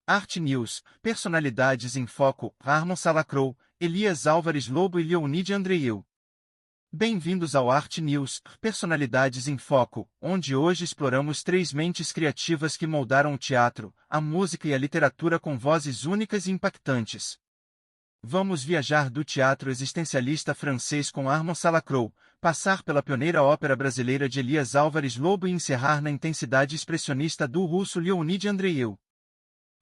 Art News, personalidades em foco, Armon Salacrou, Elias Álvares Lobo e Leonide Andreeu. Bem-vindos ao Art News, personalidades em foco, onde hoje exploramos três mentes criativas que moldaram o teatro, a música e a literatura com vozes únicas e impactantes. Vamos viajar do teatro existencialista francês com Armand Salacrou, passar pela pioneira ópera brasileira de Elias Álvares Lobo e encerrar na intensidade expressionista do russo Leonide Andreeu.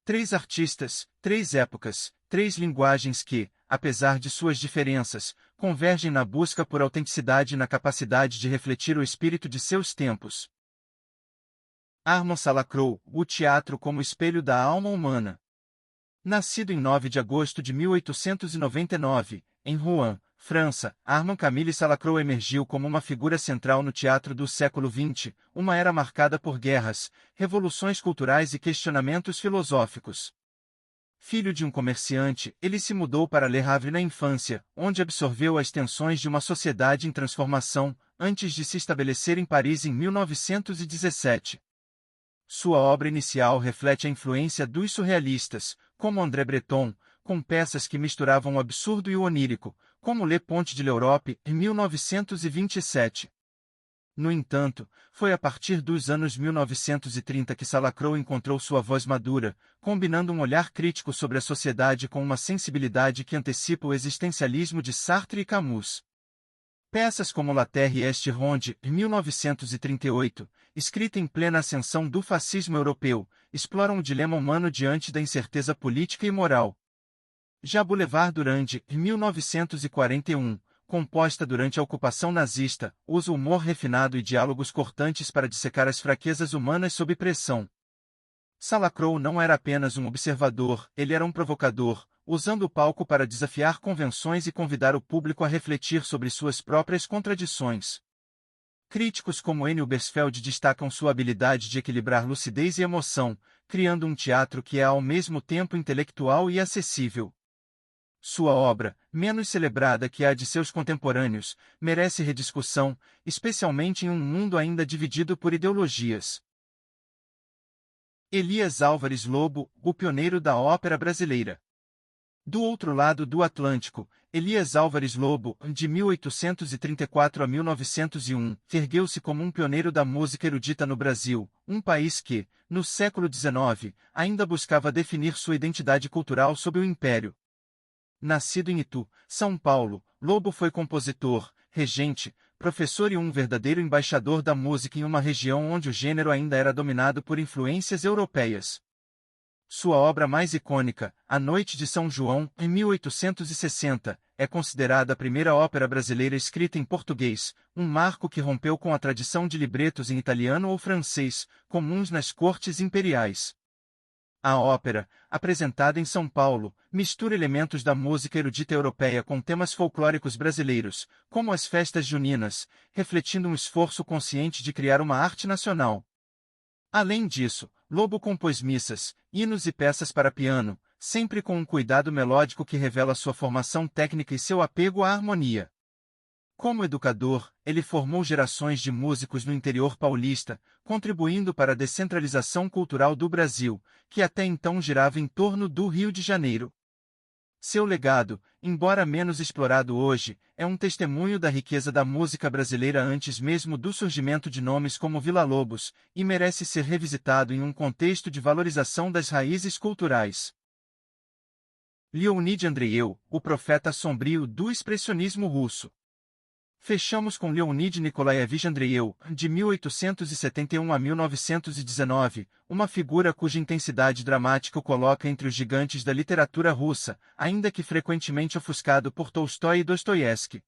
Três artistas, três épocas, três linguagens que, apesar de suas diferenças, convergem na busca por autenticidade e na capacidade de refletir o espírito de seus tempos. Armand Salacrou, o teatro como espelho da alma humana. Nascido em 9 de agosto de 1899, em Rouen, França, Armand Camille Salacrou emergiu como uma figura central no teatro do século XX, uma era marcada por guerras, revoluções culturais e questionamentos filosóficos. Filho de um comerciante, ele se mudou para Le Havre na infância, onde absorveu as tensões de uma sociedade em transformação, antes de se estabelecer em Paris em 1917. Sua obra inicial reflete a influência dos surrealistas, como André Breton, com peças que misturavam o absurdo e o onírico, como Le Pont de l'Europe, em 1927. No entanto, foi a partir dos anos 1930 que Salacrou encontrou sua voz madura, combinando um olhar crítico sobre a sociedade com uma sensibilidade que antecipa o existencialismo de Sartre e Camus. Peças como La Terre est ronde, em 1938, escrita em plena ascensão do fascismo europeu, exploram o dilema humano diante da incerteza política e moral. Já Boulevard Durand, em 1941, composta durante a ocupação nazista, usa humor refinado e diálogos cortantes para dissecar as fraquezas humanas sob pressão. Salacrou não era apenas um observador, ele era um provocador, usando o palco para desafiar convenções e convidar o público a refletir sobre suas próprias contradições. Críticos como Enio Bersfeld destacam sua habilidade de equilibrar lucidez e emoção, criando um teatro que é ao mesmo tempo intelectual e acessível. Sua obra, menos celebrada que a de seus contemporâneos, merece rediscussão, especialmente em um mundo ainda dividido por ideologias. Elias Álvares Lobo, o pioneiro da ópera brasileira. Do outro lado do Atlântico, Elias Álvares Lobo, de 1834 a 1901, ergueu-se como um pioneiro da música erudita no Brasil, um país que, no século XIX, ainda buscava definir sua identidade cultural sob o Império. Nascido em Itu, São Paulo, Lobo foi compositor, regente, professor e um verdadeiro embaixador da música em uma região onde o gênero ainda era dominado por influências europeias. Sua obra mais icônica, A Noite de São João, em 1860, é considerada a primeira ópera brasileira escrita em português, um marco que rompeu com a tradição de libretos em italiano ou francês, comuns nas cortes imperiais. A ópera, apresentada em São Paulo, mistura elementos da música erudita europeia com temas folclóricos brasileiros, como as festas juninas, refletindo um esforço consciente de criar uma arte nacional. Além disso, Lobo compôs missas, hinos e peças para piano, sempre com um cuidado melódico que revela sua formação técnica e seu apego à harmonia. Como educador, ele formou gerações de músicos no interior paulista, contribuindo para a descentralização cultural do Brasil, que até então girava em torno do Rio de Janeiro. Seu legado, embora menos explorado hoje, é um testemunho da riqueza da música brasileira antes mesmo do surgimento de nomes como Villa-Lobos, e merece ser revisitado em um contexto de valorização das raízes culturais. Leonide Andreeu, o profeta sombrio do expressionismo russo. Fechamos com Leonid Nikolaevich Andreeu, de 1871 a 1919, uma figura cuja intensidade dramática o coloca entre os gigantes da literatura russa, ainda que frequentemente ofuscado por Tolstói e Dostoiévski.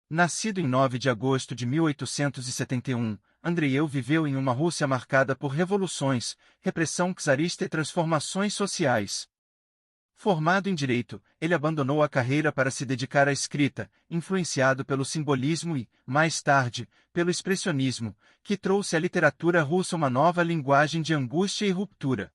Nascido em 9 de agosto de 1871, Andreeu viveu em uma Rússia marcada por revoluções, repressão czarista e transformações sociais. Formado em Direito, ele abandonou a carreira para se dedicar à escrita, influenciado pelo simbolismo e, mais tarde, pelo expressionismo, que trouxe à literatura russa uma nova linguagem de angústia e ruptura.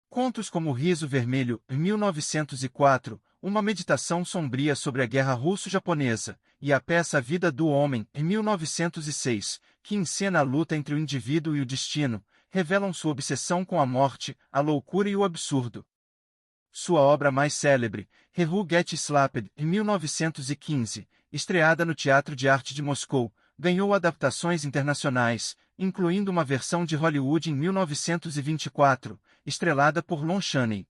Contos como O Riso Vermelho, em 1904, uma meditação sombria sobre a guerra russo-japonesa, e a peça A Vida do Homem, em 1906, que encena a luta entre o indivíduo e o destino, revelam sua obsessão com a morte, a loucura e o absurdo. Sua obra mais célebre, Who Get Slapped, em 1915, estreada no Teatro de Arte de Moscou, ganhou adaptações internacionais, incluindo uma versão de Hollywood em 1924, estrelada por Lon Chaney.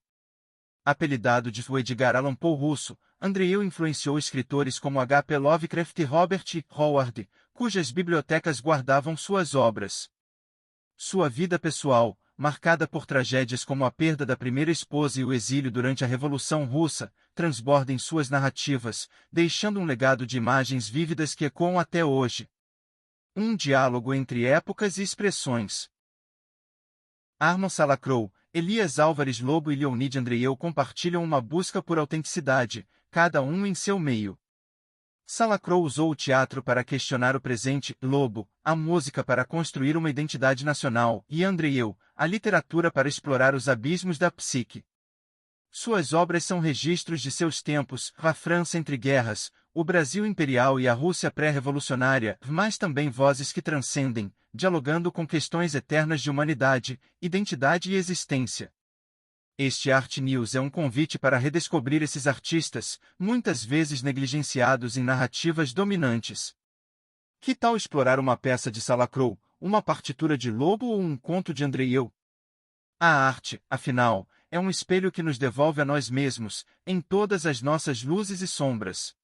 Apelidado de o Edgar Allan Poe russo, Andreïu influenciou escritores como H. P. Lovecraft e Robert E. Howard, cujas bibliotecas guardavam suas obras. Sua vida pessoal, marcada por tragédias como a perda da primeira esposa e o exílio durante a Revolução Russa, transborda em suas narrativas, deixando um legado de imagens vívidas que ecoam até hoje. Um diálogo entre épocas e expressões. Arnon Salacrou, Elias Álvares Lobo e Leonid Andreïu compartilham uma busca por autenticidade, cada um em seu meio. Salacrou usou o teatro para questionar o presente, Lobo, a música para construir uma identidade nacional, e Andreïu, a literatura para explorar os abismos da psique. Suas obras são registros de seus tempos, a França entre guerras, o Brasil imperial e a Rússia pré-revolucionária, mas também vozes que transcendem, dialogando com questões eternas de humanidade, identidade e existência. Este Art News é um convite para redescobrir esses artistas, muitas vezes negligenciados em narrativas dominantes. Que tal explorar uma peça de Salacrou, uma partitura de Lobo ou um conto de Andreïu? A arte, afinal, é um espelho que nos devolve a nós mesmos, em todas as nossas luzes e sombras.